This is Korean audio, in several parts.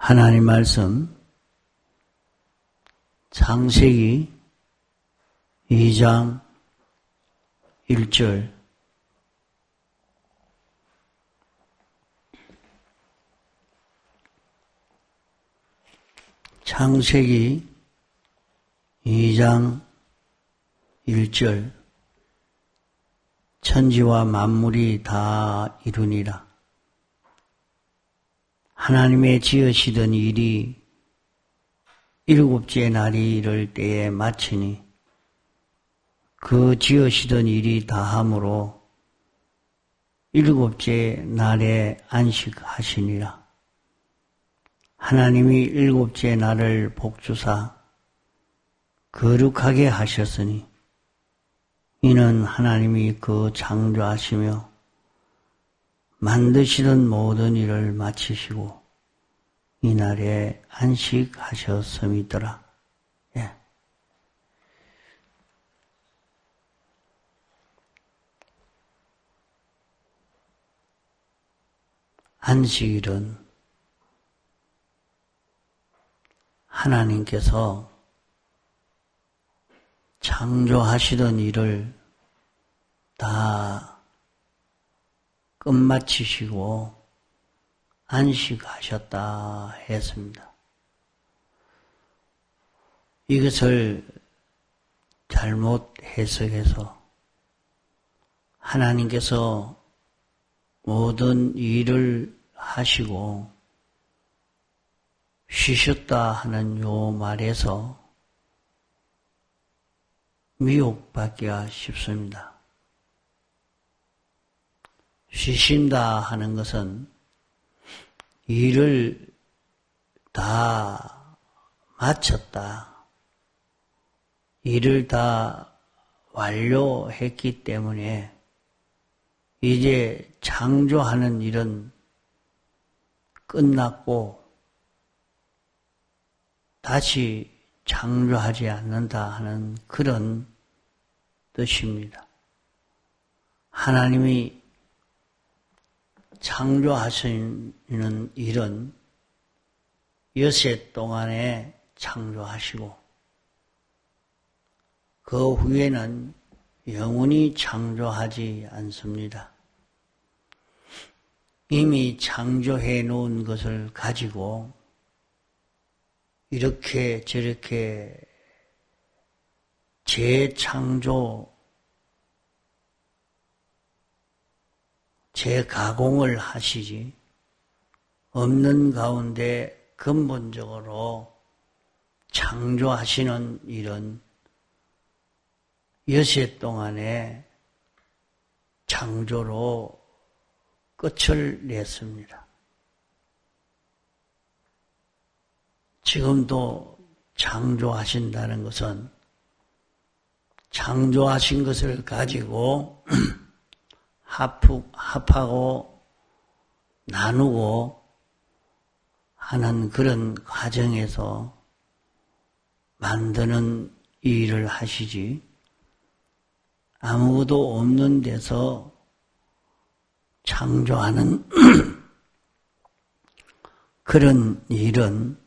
하나님 말씀 창세기 2장 1절 창세기 2장 1절 천지와 만물이 다 이루니라. 하나님의 지으시던 일이 일곱째 날이 이를 때에 마치니 그 지으시던 일이 다함으로 일곱째 날에 안식하시니라. 하나님이 일곱째 날을 복주사 거룩하게 하셨으니 이는 하나님이 그 창조하시며 만드시던 모든 일을 마치시고 이날에 안식하셨음이더라. 예. 안식일은 하나님께서 창조하시던 일을 다 끝마치시고 안식하셨다 했습니다. 이것을 잘못 해석해서 하나님께서 모든 일을 하시고 쉬셨다 하는 요 말에서 미혹받기가 쉽습니다. 쉬신다 하는 것은 일을 다 마쳤다. 일을 다 완료했기 때문에 이제 창조하는 일은 끝났고 다시 창조하지 않는다 하는 그런 뜻입니다. 하나님이 창조하시는 일은 여세 동안에 창조하시고 그 후에는 영원히 창조하지 않습니다. 이미 창조해 놓은 것을 가지고 이렇게 저렇게 재창조 재가공을 하시지 없는 가운데 근본적으로 창조하시는 일은 여세 동안에 창조로 끝을 냈습니다. 지금도 창조하신다는 것은 창조하신 것을 가지고 합하고 나누고 하는 그런 과정에서 만드는 일을 하시지 아무것도 없는 데서 창조하는 그런 일은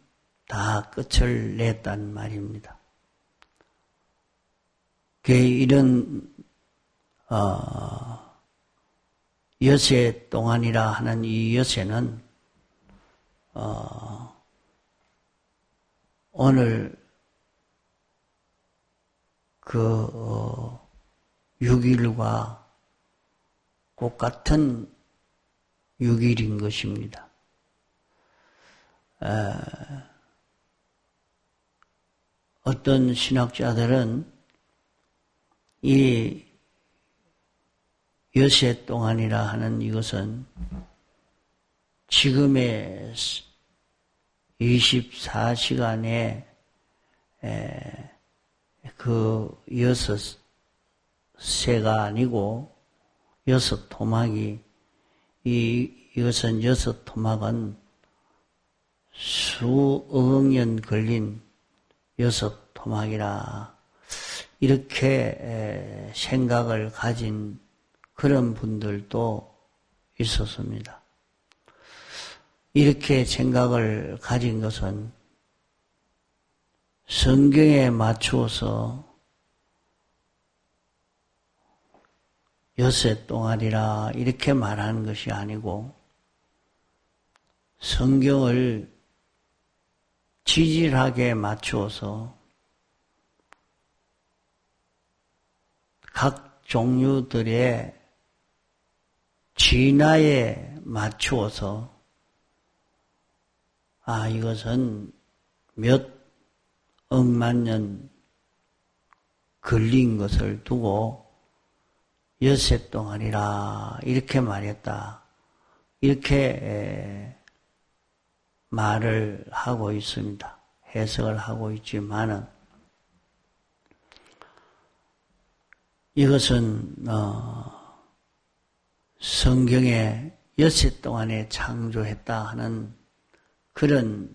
다 끝을 냈단 말입니다. 이런 여세 동안이라 하는 이 여세는 오늘 그 6일과 똑같은 6일인 것입니다. 어떤 신학자들은 이 여세 동안이라 하는 이것은 지금의 24시간에 그 6세가 아니고 6토막이 이것은 6토막은 수억 년 걸린 6토막이라 이렇게 생각을 가진 그런 분들도 있었습니다. 이렇게 생각을 가진 것은 성경에 맞추어서 엿새 동안이라 이렇게 말하는 것이 아니고 성경을 지질하게 맞추어서 각 종류들의 진화에 맞추어서 이것은 몇 억만 년 걸린 것을 두고 엿새 동안이라 이렇게 말했다. 이렇게 말을 하고 있습니다. 해석을 하고 있지만은 이것은 성경에 엿새 동안에 창조했다 하는 그런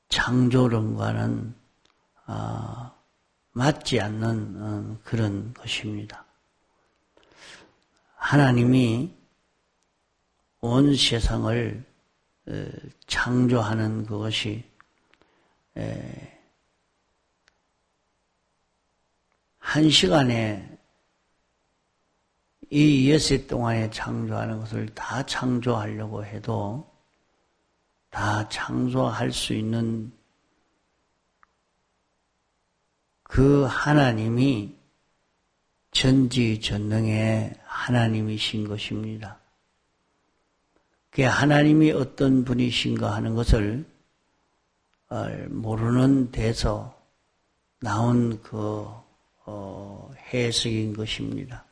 창조론과는 맞지 않는 그런 것입니다. 하나님이 온 세상을 창조하는 그것이 한 시간에 이 엿새 동안에 창조하는 것을 다 창조하려고 해도 다 창조할 수 있는 그 하나님이 전지전능의 하나님이신 것입니다. 그 하나님이 어떤 분이신가 하는 것을 모르는 데서 나온 그 해석인 것입니다.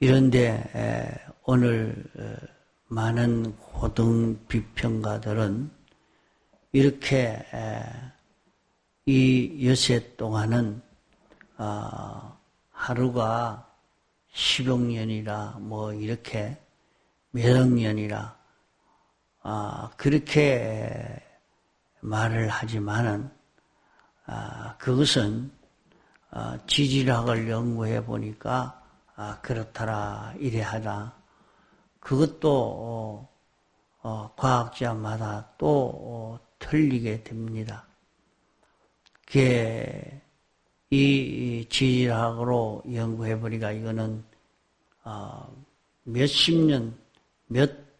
이런데 오늘 많은 고등 비평가들은 이렇게 이 엿새 동안은 하루가 10억 년이라 뭐 이렇게 몇억 년이라 그렇게 말을 하지만은 그것은 지질학을 연구해 보니까 그렇더라 이래하다. 그것도 과학자마다 또 틀리게 됩니다. 그게 이 지질학으로 연구해 보니까 이거는 몇십 년, 몇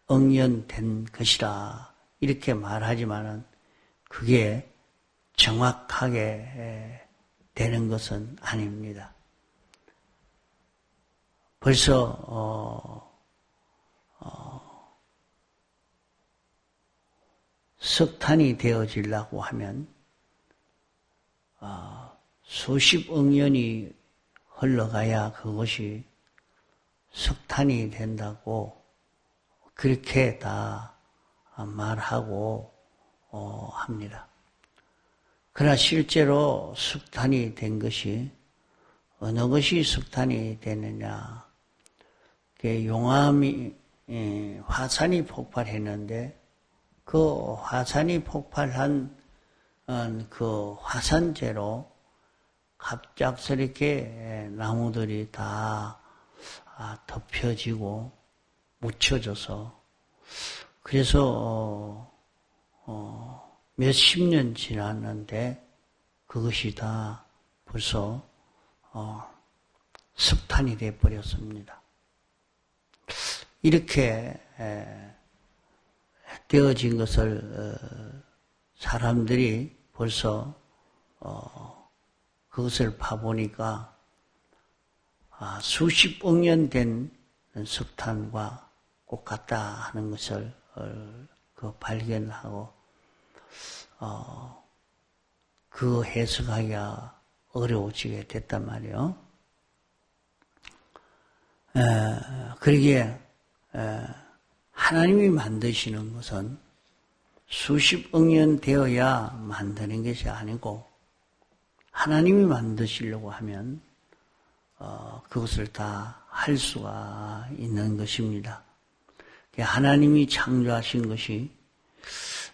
억 년 된 것이라 이렇게 말하지만은 그게 정확하게 되는 것은 아닙니다. 벌써 석탄이 되어지려고 하면 수십억 년이 흘러가야 그것이 석탄이 된다고 그렇게 다 말하고 합니다. 그러나 실제로 석탄이 된 것이 어느 것이 석탄이 되느냐? 용암이 화산이 폭발했는데 그 화산이 폭발한 그 화산재로 갑작스럽게 나무들이 다 덮여지고 묻혀져서 그래서 몇십 년 지났는데 그것이 다 벌써 석탄이 되어버렸습니다. 이렇게 되어진 것을 사람들이 벌써 그것을 봐보니까 수십억 년 된 석탄과 똑같다 하는 것을 발견하고 그 해석하기가 어려워지게 됐단 말이에요. 그러기에 하나님이 만드시는 것은 수십억 년 되어야 만드는 것이 아니고 하나님이 만드시려고 하면 그것을 다 할 수가 있는 것입니다. 하나님이 창조하신 것이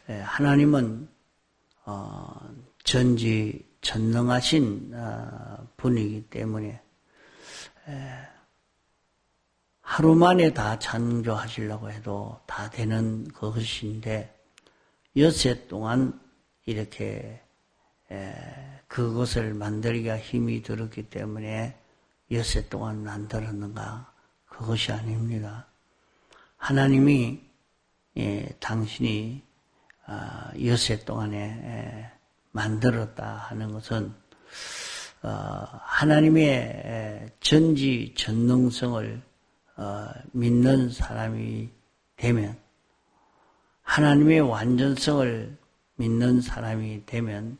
하나님은 전지전능하신 분이기 때문에 하루 만에 다 창조하시려고 해도 다 되는 그것인데 엿새 동안 이렇게 그것을 만들기가 힘이 들었기 때문에 엿새 동안 만들었는가? 그것이 아닙니다. 하나님이 당신이 엿새 동안에 만들었다 하는 것은 하나님의 전지전능성을 믿는 사람이 되면, 하나님의 완전성을 믿는 사람이 되면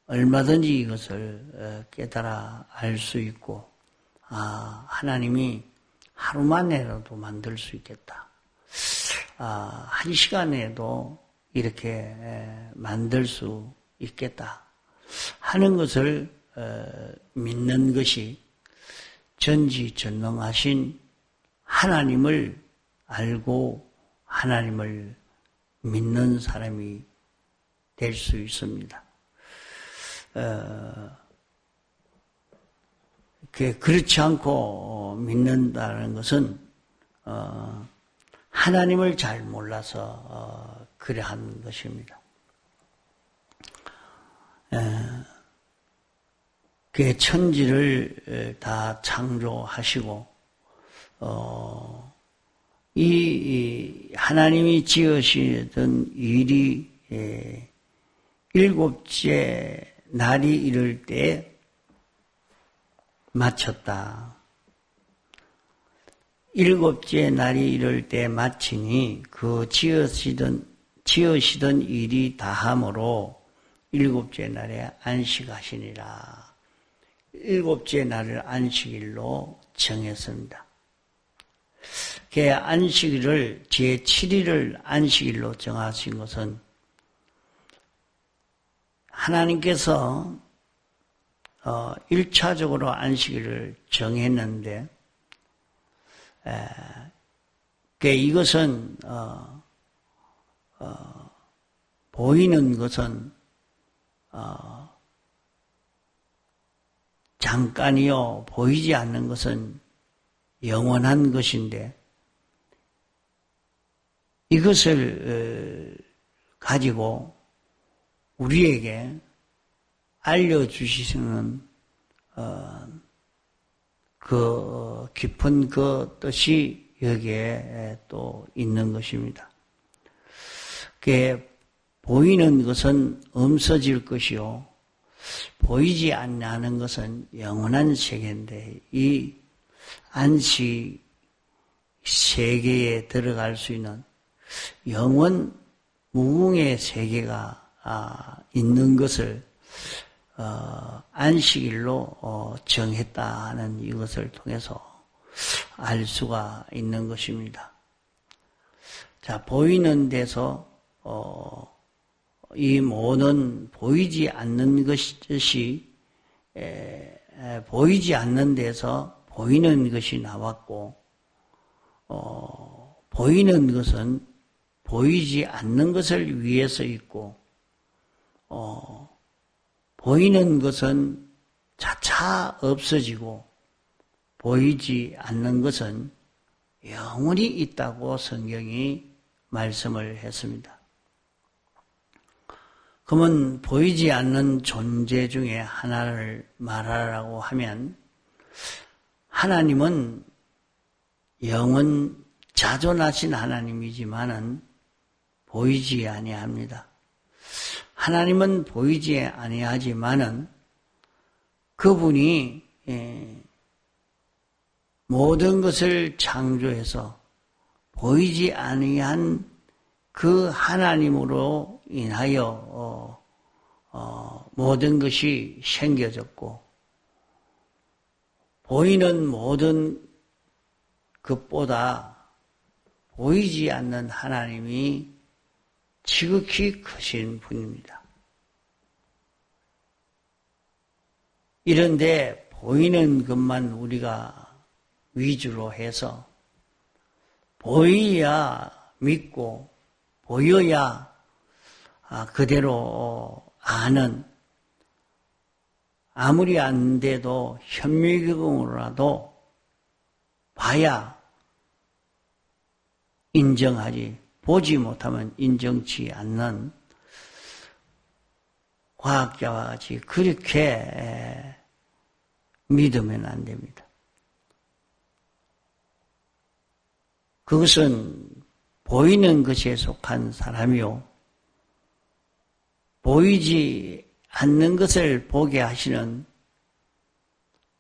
얼마든지 이것을 깨달아 알 수 있고, 하나님이 하루 만에라도 만들 수 있겠다. 한 시간에도 이렇게 만들 수 있겠다 하는 것을 믿는 것이 전지전능하신 하나님을 알고 하나님을 믿는 사람이 될 수 있습니다. 그렇지 않고 믿는다는 것은 하나님을 잘 몰라서 그러한 것입니다. 그 천지를 다 창조하시고 이 하나님이 지으시던 일이 일곱째 날이 이를 때 마쳤다. 일곱째 날이 이를 때 마치니 그 지으시던 일이 다함으로 일곱째 날에 안식하시니라. 일곱째 날을 안식일로 정했습니다. 그 안식일을 제7일을 안식일로 정하신 것은 하나님께서 1차적으로 안식일을 정했는데 이것은 보이는 것은 잠깐이요, 보이지 않는 것은 영원한 것인데 이것을 가지고 우리에게 알려주시는 그 깊은 그 뜻이 여기에 또 있는 것입니다. 보이는 것은 없어질 것이요, 보이지 않는 것은 영원한 세계인데 이 안식 세계에 들어갈 수 있는 영원 무궁의 세계가 있는 것을 안식일로 정했다는 이것을 통해서 알 수가 있는 것입니다. 자, 보이는 데서 이 모든 보이지 않는 것이 보이지 않는 데서 보이는 것이 나왔고, 보이는 것은 보이지 않는 것을 위해서 있고, 보이는 것은 차차 없어지고, 보이지 않는 것은 영원히 있다고 성경이 말씀을 했습니다. 그러면 보이지 않는 존재 중에 하나를 말하라고 하면 하나님은 영원 자존하신 하나님이지만은 보이지 아니합니다. 하나님은 보이지 아니하지만은 그분이 모든 것을 창조해서 보이지 아니한 그 하나님으로 인하여 모든 것이 생겨졌고, 보이는 모든 것보다 보이지 않는 하나님이 지극히 크신 분입니다. 이런데 보이는 것만 우리가 위주로 해서 보여야 믿고 보여야 그대로 아는, 아무리 안 돼도 현미경으로라도 봐야 인정하지, 보지 못하면 인정치 않는 과학자와 같이 그렇게 믿으면 안 됩니다. 그것은 보이는 것에 속한 사람이요, 보이지 않는 것을 보게 하시는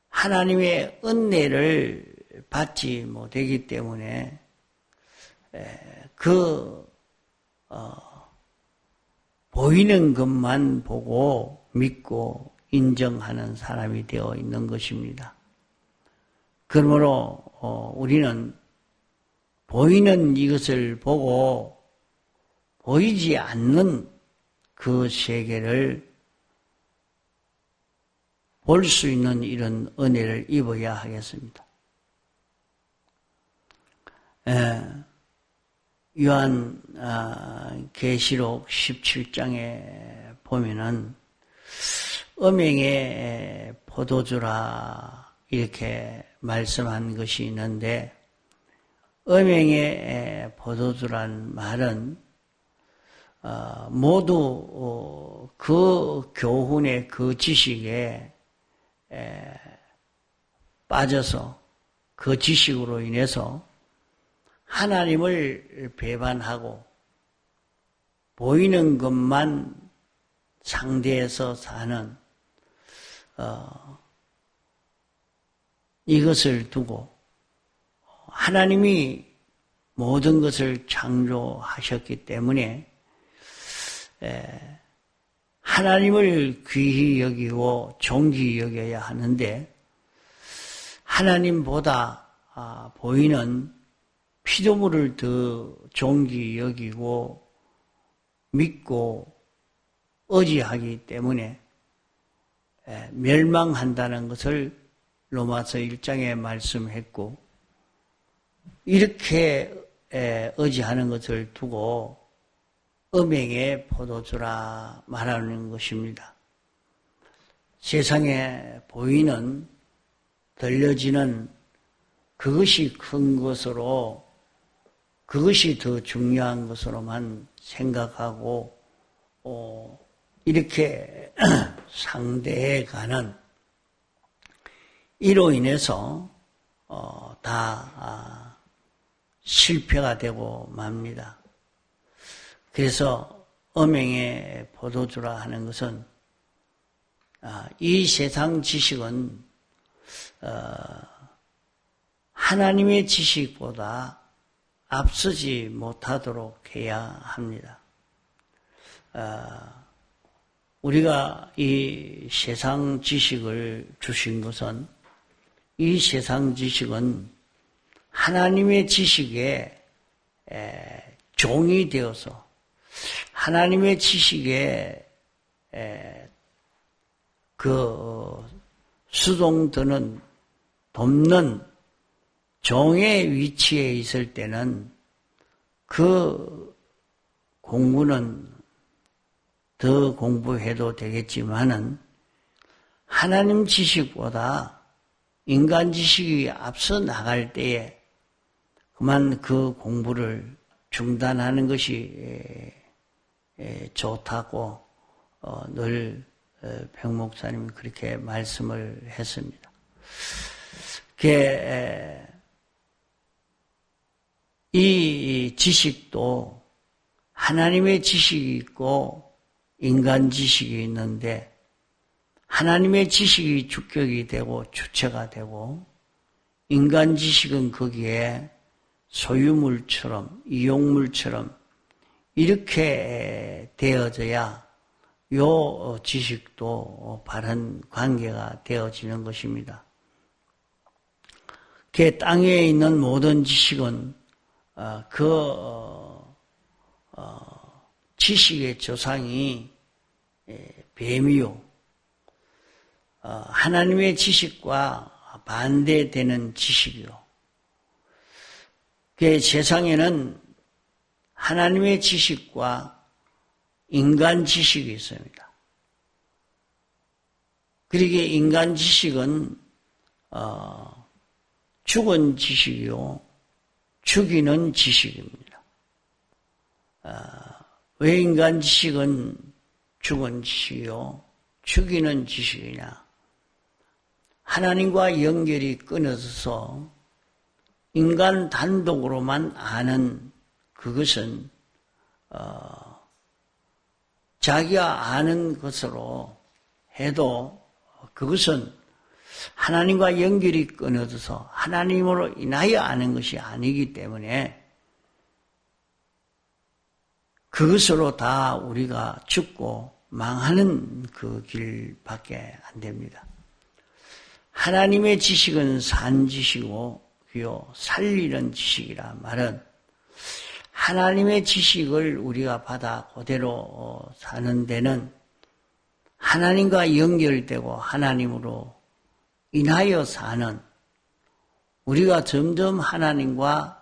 하나님의 은혜를 받지 못하기 때문에 보이는 것만 보고 믿고 인정하는 사람이 되어 있는 것입니다. 그러므로 우리는 보이는 이것을 보고 보이지 않는 그 세계를 볼 수 있는 이런 은혜를 입어야 하겠습니다. 요한 계시록 17장에 보면은 음행의 포도주라 이렇게 말씀한 것이 있는데, 음행의 포도주란 말은 모두 그 교훈의 그 지식에 빠져서 그 지식으로 인해서 하나님을 배반하고 보이는 것만 상대해서 사는 이것을 두고 하나님이 모든 것을 창조하셨기 때문에 하나님을 귀히 여기고 존귀히 여겨야 하는데, 하나님보다 보이는 피조물을 더 존귀히 여기고 믿고 의지하기 때문에 멸망한다는 것을 로마서 1장에 말씀했고, 이렇게 의지하는 것을 두고 음행의 포도주라 말하는 것입니다. 세상에 보이는, 들려지는 그것이 큰 것으로, 그것이 더 중요한 것으로만 생각하고 이렇게 상대해가는, 이로 인해서 다 실패가 되고 맙니다. 그래서 음행의 포도주라 하는 것은 이 세상 지식은 하나님의 지식보다 앞서지 못하도록 해야 합니다. 우리가 이 세상 지식을 주신 것은, 이 세상 지식은 하나님의 지식에 종이 되어서 하나님의 지식에 수동드는, 돕는 종의 위치에 있을 때는 그 공부는 더 공부해도 되겠지만은, 하나님 지식보다 인간 지식이 앞서 나갈 때에 그만 그 공부를 중단하는 것이 좋다고 늘 백 목사님이 그렇게 말씀을 했습니다. 이 지식도 하나님의 지식이 있고 인간 지식이 있는데, 하나님의 지식이 주격이 되고 주체가 되고, 인간 지식은 거기에 소유물처럼, 이용물처럼 이렇게 되어져야 요 지식도 바른 관계가 되어지는 것입니다. 땅 위에 있는 모든 지식은 지식의 조상이 뱀이요, 하나님의 지식과 반대되는 지식이요. 세상에는 하나님의 지식과 인간 지식이 있습니다. 그러기에 인간 지식은 죽은 지식이요, 죽이는 지식입니다. 왜 인간 지식은 죽은 지식이요? 죽이는 지식이냐? 하나님과 연결이 끊어져서 인간 단독으로만 아는 그것은 자기가 아는 것으로 해도 그것은 하나님과 연결이 끊어져서 하나님으로 인하여 아는 것이 아니기 때문에 그것으로 다 우리가 죽고 망하는 그 길밖에 안 됩니다. 하나님의 지식은 산 지식이요 살리는 지식이라 말은 하나님의 지식을 우리가 받아 그대로 사는 데는 하나님과 연결되고 하나님으로 인하여 사는 우리가 점점 하나님과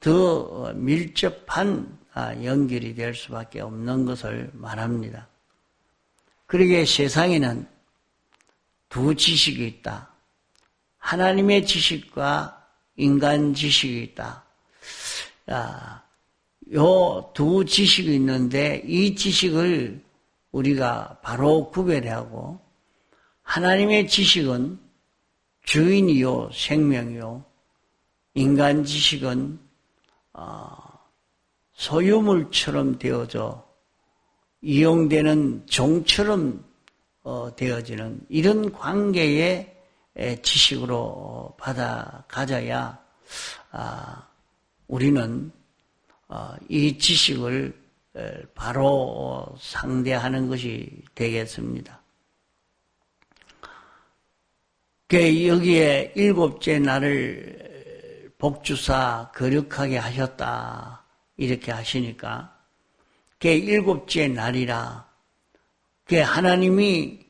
더 밀접한 연결이 될 수밖에 없는 것을 말합니다. 그러기에 세상에는 두 지식이 있다. 하나님의 지식과 인간 지식이 있다. 요 두 지식이 있는데 이 지식을 우리가 바로 구별하고 하나님의 지식은 주인이요 생명이요 인간 지식은 소유물처럼 되어져 이용되는 종처럼 되어지는 이런 관계의 지식으로 받아 가져야 우리는 이 지식을 바로 상대하는 것이 되겠습니다. 여기에 일곱째 날을 복주사 거룩하게 하셨다 이렇게 하시니까 일곱째 날이라 하나님이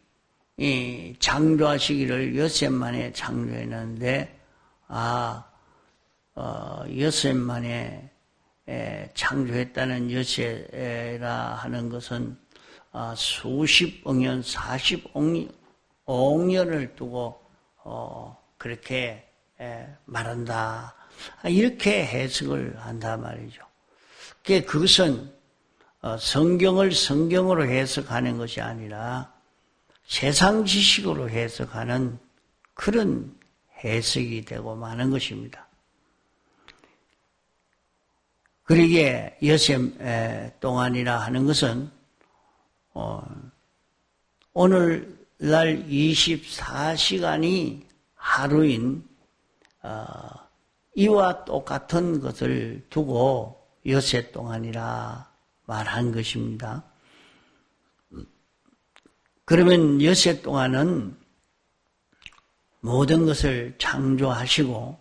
창조하시기를 엿새 만에 창조했는데 엿새 만에 창조했다는 엿새라 하는 것은 수십억 년, 40억 년을 두고 그렇게 말한다. 이렇게 해석을 한단 말이죠. 그것은 성경을 성경으로 해석하는 것이 아니라 세상 지식으로 해석하는 그런 해석이 되고 마는 것입니다. 그러기에 엿새 동안이라 하는 것은 오늘날 24시간이 하루인 이와 똑같은 것을 두고 엿새 동안이라 말한 것입니다. 그러면 엿새 동안은 모든 것을 창조하시고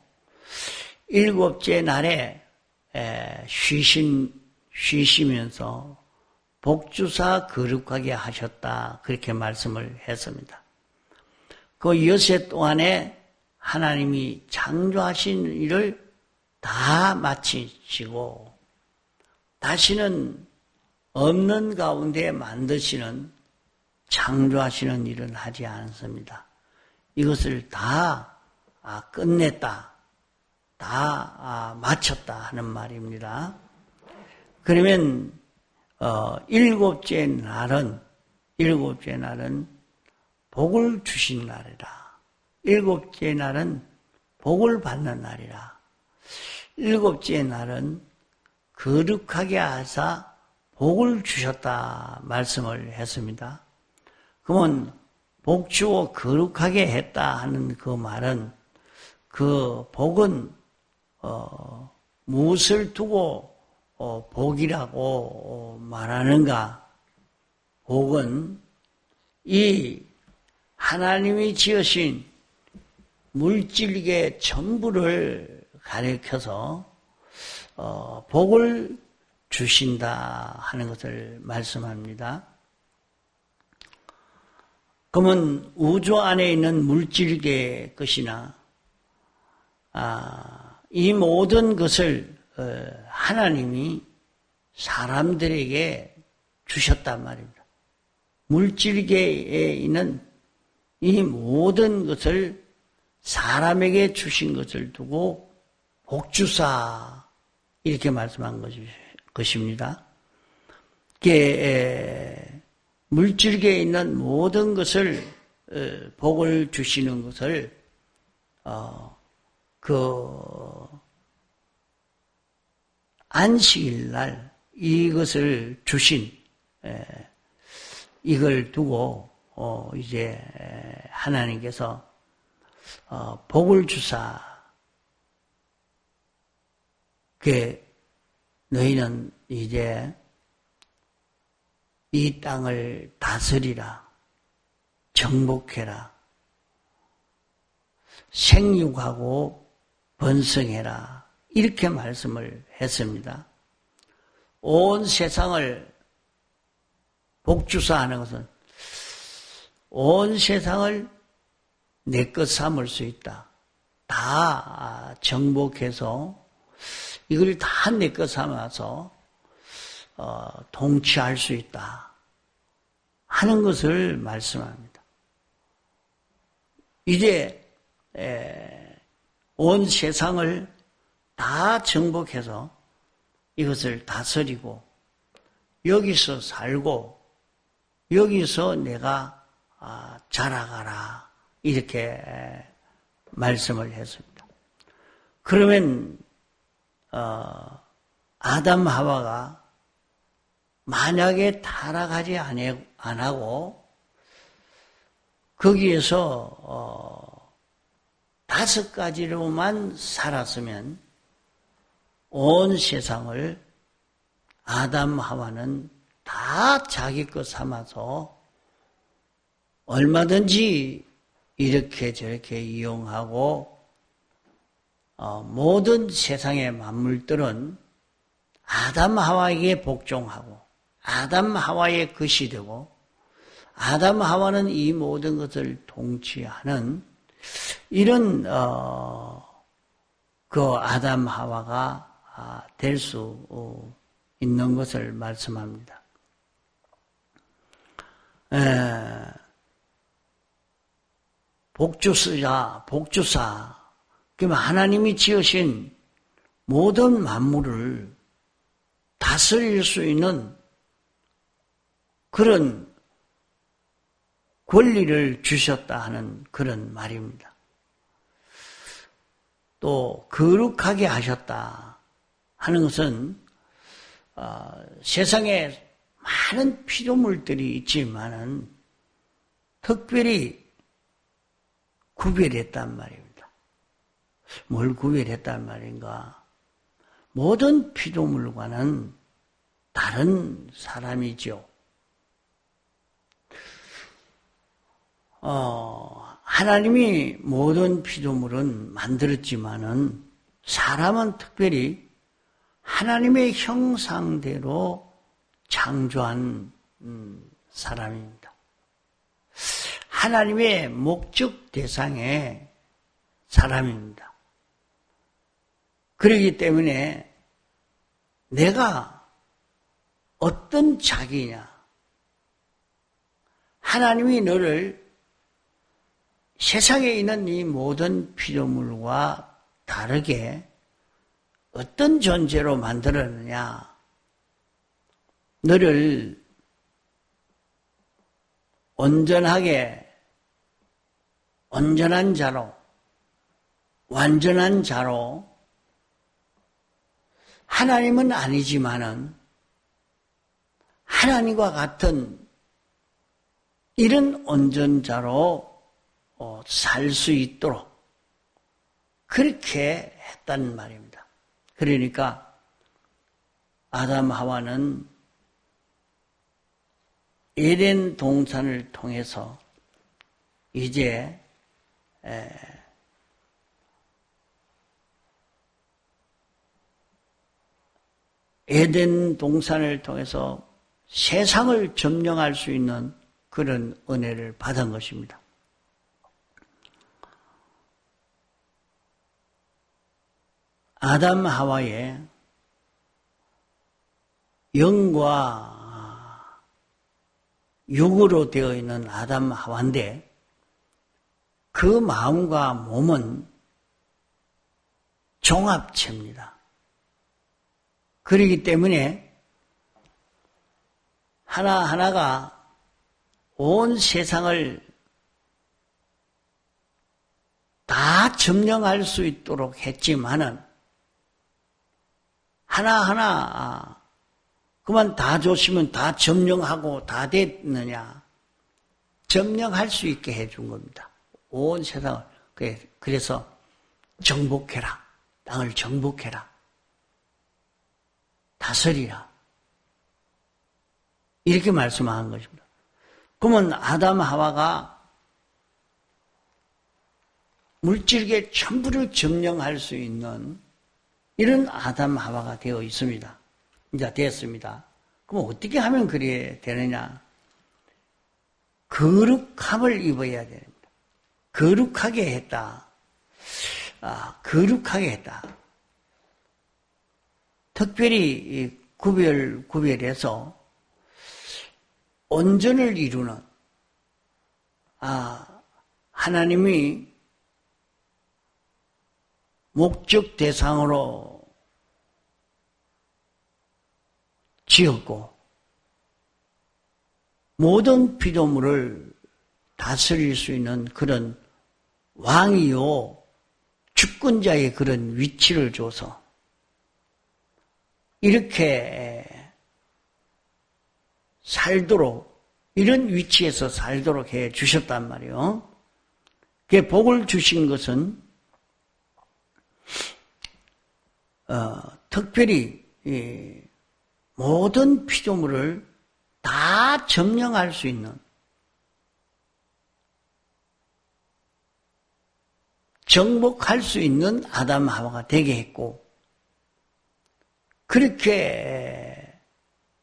일곱째 날에 쉬시면서 복주사 거룩하게 하셨다 그렇게 말씀을 했습니다. 그 엿새 동안에 하나님이 창조하신 일을 다 마치시고 다시는 없는 가운데 만드시는 창조하시는 일은 하지 않습니다. 이것을 다 끝냈다. 다 마쳤다 하는 말입니다. 그러면 일곱째 날은 복을 주신 날이라. 일곱째 날은 복을 받는 날이라. 일곱째 날은 거룩하게 하사 복을 주셨다 말씀을 했습니다. 그러면 복 주고 거룩하게 했다 하는 그 말은 그 복은 무엇을 두고 복이라고 말하는가? 복은 이 하나님이 지으신 물질계 전부를 가리켜서 복을 주신다 하는 것을 말씀합니다. 그러면 우주 안에 있는 물질계의 것이나 이 모든 것을 하나님이 사람들에게 주셨단 말입니다. 물질계에 있는 이 모든 것을 사람에게 주신 것을 두고 복주사 이렇게 말씀한 것입니다. 물질계에 있는 모든 것을 복을 주시는 것을 안식일 날 이것을 주신 이걸 두고 이제 하나님께서 복을 주사 너희는 이제 이 땅을 다스리라, 정복해라, 생육하고 번성해라 이렇게 말씀을 했습니다. 온 세상을 복주사하는 것은 온 세상을 내 것 삼을 수 있다. 다 정복해서 이걸 다 내 것 삼아서 통치할 수 있다 하는 것을 말씀합니다. 이제 온 세상을 다 정복해서 이것을 다스리고 여기서 살고 여기서 내가 자라가라 이렇게 말씀을 했습니다. 그러면 아담 하와가 만약에 타락하지 안 하고 거기에서 5가지로만 살았으면 온 세상을 아담 하와는 다 자기 것 삼아서 얼마든지 이렇게 저렇게 이용하고 모든 세상의 만물들은 아담 하와에게 복종하고 아담 하와의 것이 되고 아담 하와는 이 모든 것을 통치하는 이런 그 아담 하와가 될 수 있는 것을 말씀합니다. 복주사. 그러면 하나님이 지으신 모든 만물을 다스릴 수 있는 그런 권리를 주셨다 하는 그런 말입니다. 또 거룩하게 하셨다 하는 것은 세상에 많은 피조물들이 있지만은 특별히 구별했단 말입니다. 뭘 구별했단 말인가? 모든 피조물과는 다른 사람이죠. 하나님이 모든 피조물은 만들었지만은 사람은 특별히 하나님의 형상대로 창조한 사람입니다. 하나님의 목적 대상의 사람입니다. 그렇기 때문에 내가 어떤 자기냐? 하나님이 너를 세상에 있는 이 모든 피조물과 다르게 어떤 존재로 만들었느냐? 너를 온전한 자로, 완전한 자로, 하나님은 아니지만은 하나님과 같은 이런 온전자로 살 수 있도록 그렇게 했다는 말입니다. 그러니까 아담 하와는 에덴 동산을 통해서 이제 에덴 동산을 통해서 세상을 점령할 수 있는 그런 은혜를 받은 것입니다. 아담 하와의 영과 육으로 되어 있는 아담 하와인데 그 마음과 몸은 종합체입니다. 그렇기 때문에 하나하나가 온 세상을 다 점령할 수 있도록 했지만은 하나하나 그만 다 줬으면 다 점령하고 다 됐느냐? 점령할 수 있게 해준 겁니다. 온 세상을. 그래서 정복해라. 땅을 정복해라. 다스리라. 이렇게 말씀한 것입니다. 그러면 아담 하와가 물질계 전부를 점령할 수 있는 이런 아담 하와가 되어 있습니다. 이제 됐습니다. 그럼 어떻게 하면 그래야 되느냐? 거룩함을 입어야 됩니다. 거룩하게 했다. 거룩하게 했다. 특별히 구별해서 온전을 이루는 하나님이 목적 대상으로 지었고 모든 피조물을 다스릴 수 있는 그런 왕이요 주권자의 그런 위치를 줘서 이렇게 살도록 이런 위치에서 살도록 해 주셨단 말이에요. 그 복을 주신 것은 특별히 모든 피조물을 다 점령할 수 있는 정복할 수 있는 아담 하와가 되게 했고 그렇게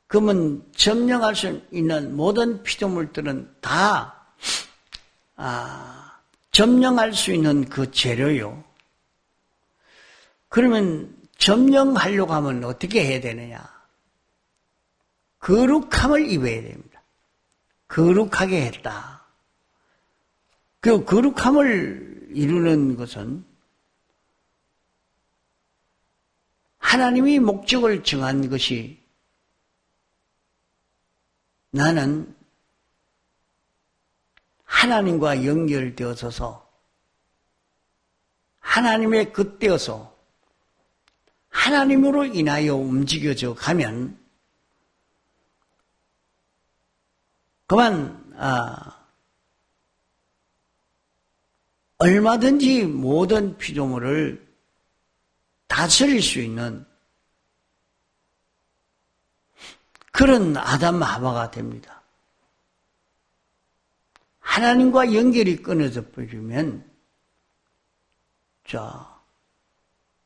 그러면 점령할 수 있는 모든 피조물들은 다 점령할 수 있는 그 재료요. 그러면 점령하려고 하면 어떻게 해야 되느냐? 거룩함을 입어야 됩니다. 거룩하게 했다. 그 거룩함을 이루는 것은 하나님이 목적을 정한 것이 나는 하나님과 연결되어서 하나님의 겉되어서 하나님으로 인하여 움직여져 가면 그만 얼마든지 모든 피조물을 다스릴 수 있는 그런 아담 하와가 됩니다. 하나님과 연결이 끊어져 버리면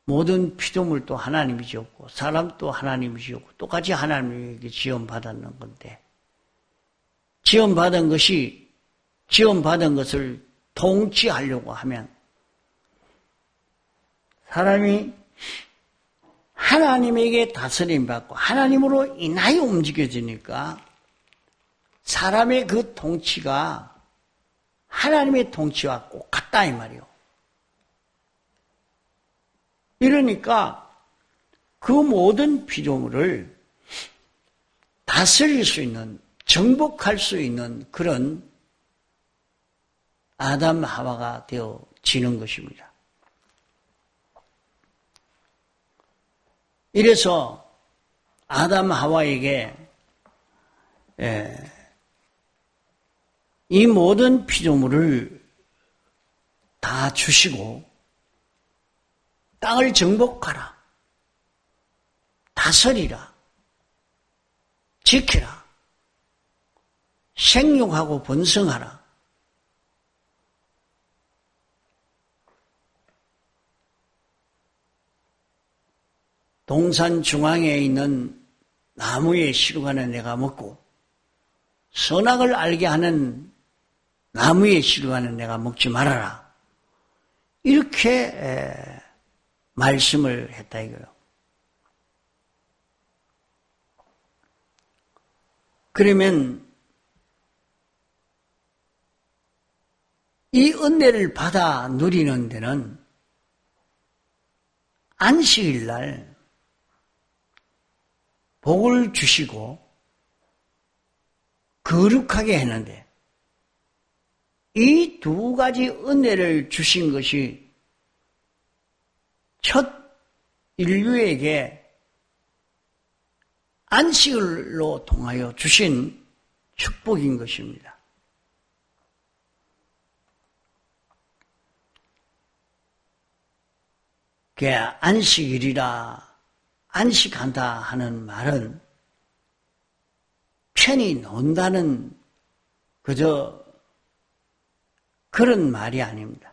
모든 피조물도 하나님이 지었고 사람도 하나님이 지었고 똑같이 하나님에게 지원받았는 건데 지원받은 것을 통치하려고 하면 사람이 하나님에게 다스림받고 하나님으로 인하여 움직여지니까 사람의 그 통치가 하나님의 통치와 똑같다 이 말이요. 이러니까 그 모든 피조물을 다스릴 수 있는 정복할 수 있는 그런 아담 하와가 되어지는 것입니다. 이래서 아담 하와에게 이 모든 피조물을 다 주시고 땅을 정복하라, 다스리라, 지키라, 생육하고 번성하라. 동산 중앙에 있는 나무의 씨루가는 내가 먹고 선악을 알게 하는 나무의 씨루가는 내가 먹지 말아라. 이렇게 말씀을 했다 이거예요. 그러면 이 은혜를 받아 누리는 데는 안식일 날 복을 주시고 거룩하게 했는데 이 두 가지 은혜를 주신 것이 첫 인류에게 안식일로 통하여 주신 축복인 것입니다. 안식일이라 안식한다 하는 말은 편히 논다는 그저 그런 말이 아닙니다.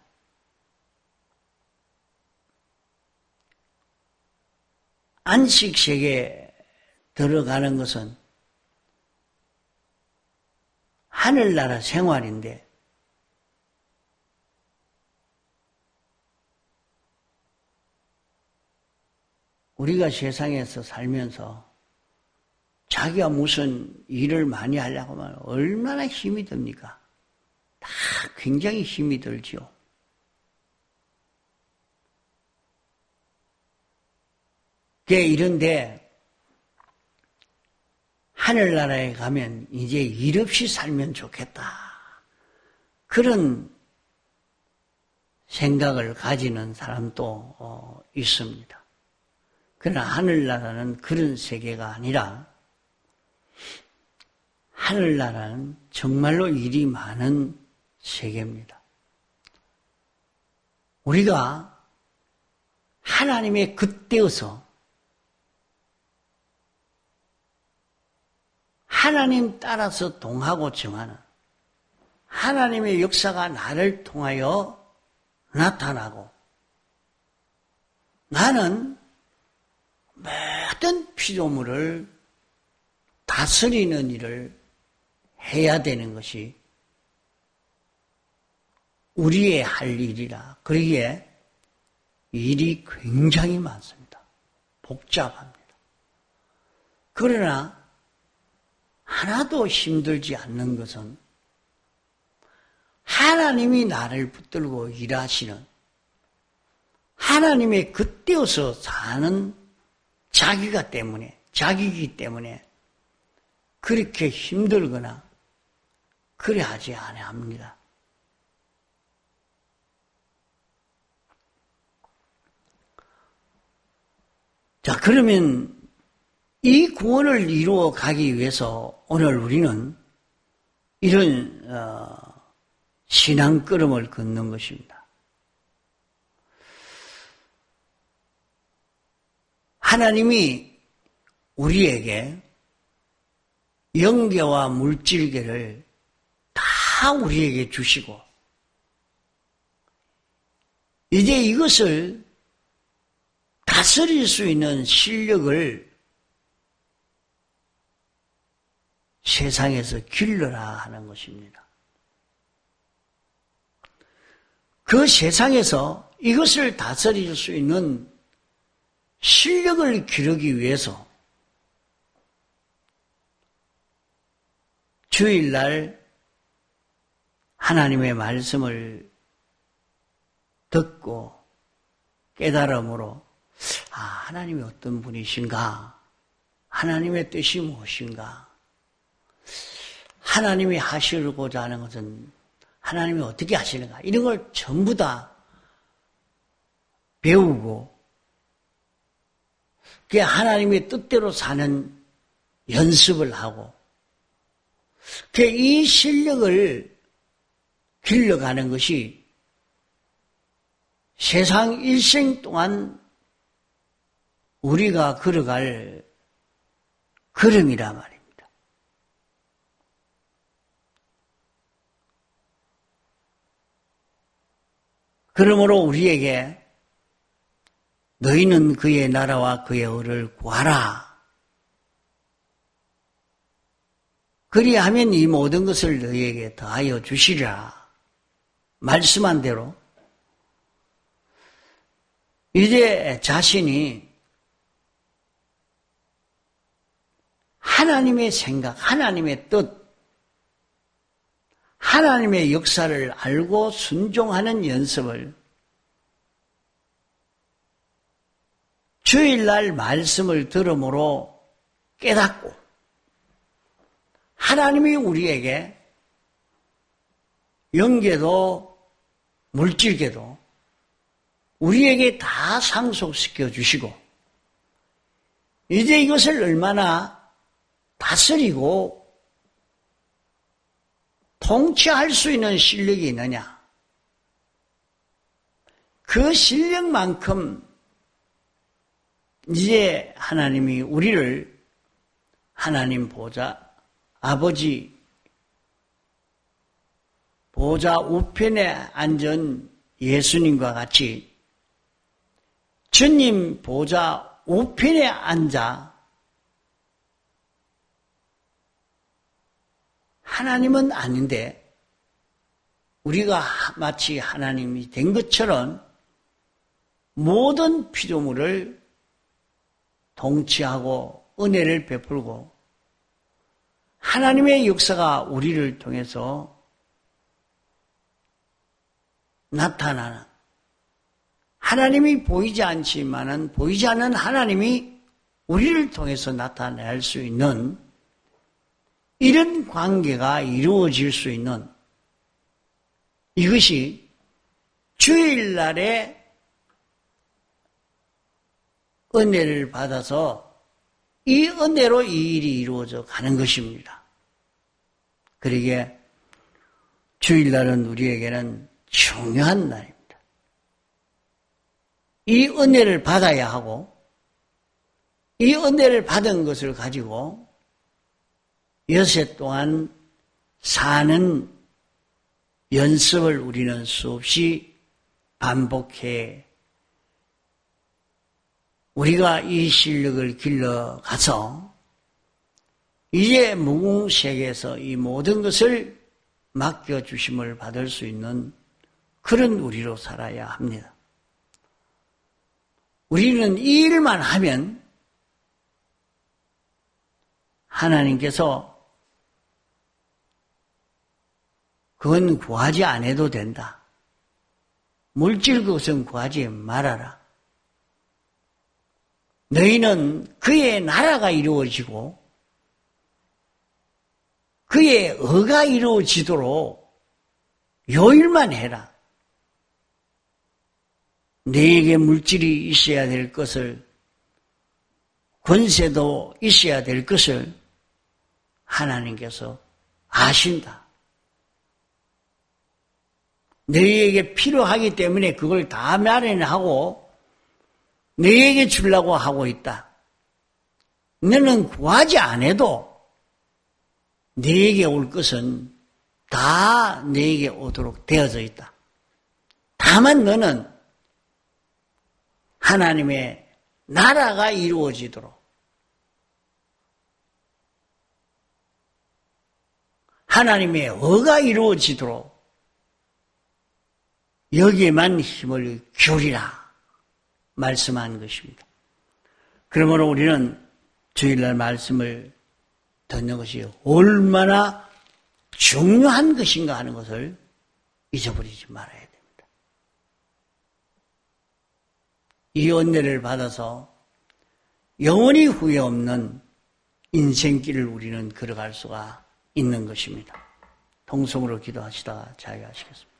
안식sek에 들어가는 것은 하늘나라 생활인데 우리가 세상에서 살면서 자기가 무슨 일을 많이 하려고 하면 얼마나 힘이 듭니까? 다 굉장히 힘이 들죠. 이런데 하늘나라에 가면 이제 일 없이 살면 좋겠다. 그런 생각을 가지는 사람도 있습니다. 그러나 하늘나라는 그런 세계가 아니라 하늘나라는 정말로 일이 많은 세계입니다. 우리가 하나님의 그때여서 하나님 따라서 동하고 정하는 하나님의 역사가 나를 통하여 나타나고 나는 모든 피조물을 다스리는 일을 해야 되는 것이 우리의 할 일이라 그러기에 일이 굉장히 많습니다. 복잡합니다. 그러나 하나도 힘들지 않는 것은 하나님이 나를 붙들고 일하시는 하나님의 그때여서 사는 자기이기 때문에 그렇게 힘들거나 그래 하지 아니합니다. 자, 그러면 이 구원을 이루어 가기 위해서 오늘 우리는 이런 신앙 걸음을 걷는 것입니다. 하나님이 우리에게 영계와 물질계를 다 우리에게 주시고 이제 이것을 다스릴 수 있는 실력을 세상에서 길러라 하는 것입니다. 그 세상에서 이것을 다스릴 수 있는 실력을 기르기 위해서 주일날 하나님의 말씀을 듣고 깨달음으로 하나님이 어떤 분이신가? 하나님의 뜻이 무엇인가? 하나님이 하시고자 하는 것은 하나님이 어떻게 하시는가? 이런 걸 전부 다 배우고 하나님의 뜻대로 사는 연습을 하고 이 실력을 길러가는 것이 세상 일생 동안 우리가 걸어갈 걸음이라 말입니다. 그러므로 우리에게 너희는 그의 나라와 그의 의를 구하라. 그리하면 이 모든 것을 너희에게 더하여 주시리라. 말씀한 대로 이제 자신이 하나님의 생각, 하나님의 뜻, 하나님의 역사를 알고 순종하는 연습을 주일날 말씀을 들음으로 깨닫고 하나님이 우리에게 영계도 물질계도 우리에게 다 상속시켜 주시고 이제 이것을 얼마나 다스리고 통치할 수 있는 실력이 있느냐. 그 실력만큼 이제 하나님이 우리를 하나님 보좌, 아버지 보좌 우편에 앉은 예수님과 같이 주님 보좌 우편에 앉아 하나님은 아닌데 우리가 마치 하나님이 된 것처럼 모든 피조물을 통치하고 은혜를 베풀고 하나님의 역사가 우리를 통해서 나타나는 하나님이 보이지 않지만은 보이지 않는 하나님이 우리를 통해서 나타낼 수 있는 이런 관계가 이루어질 수 있는 이것이 주일날에 은혜를 받아서 이 은혜로 이 일이 이루어져 가는 것입니다. 그러기에 주일날은 우리에게는 중요한 날입니다. 이 은혜를 받아야 하고 이 은혜를 받은 것을 가지고 여세 동안 사는 연습을 우리는 수없이 반복해 우리가 이 실력을 길러가서 이제 무궁세계에서 이 모든 것을 맡겨주심을 받을 수 있는 그런 우리로 살아야 합니다. 우리는 이 일만 하면 하나님께서 그건 구하지 않아도 된다. 물질 그것은 구하지 말아라. 너희는 그의 나라가 이루어지고 그의 의가 이루어지도록 요 일만 해라. 너에게 물질이 있어야 될 것을 권세도 있어야 될 것을 하나님께서 아신다. 너희에게 필요하기 때문에 그걸 다 마련하고 너희에게 주려고 하고 있다. 너는 구하지 않아도 너희에게 올 것은 다 너희에게 오도록 되어져 있다. 다만 너는 하나님의 나라가 이루어지도록 하나님의 의가 이루어지도록 여기에만 힘을 기울이라 말씀한 것입니다. 그러므로 우리는 주일날 말씀을 듣는 것이 얼마나 중요한 것인가 하는 것을 잊어버리지 말아야 됩니다. 이 은혜를 받아서 영원히 후회 없는 인생길을 우리는 걸어갈 수가 있는 것입니다. 통성으로 기도하시다가 자유하시겠습니다.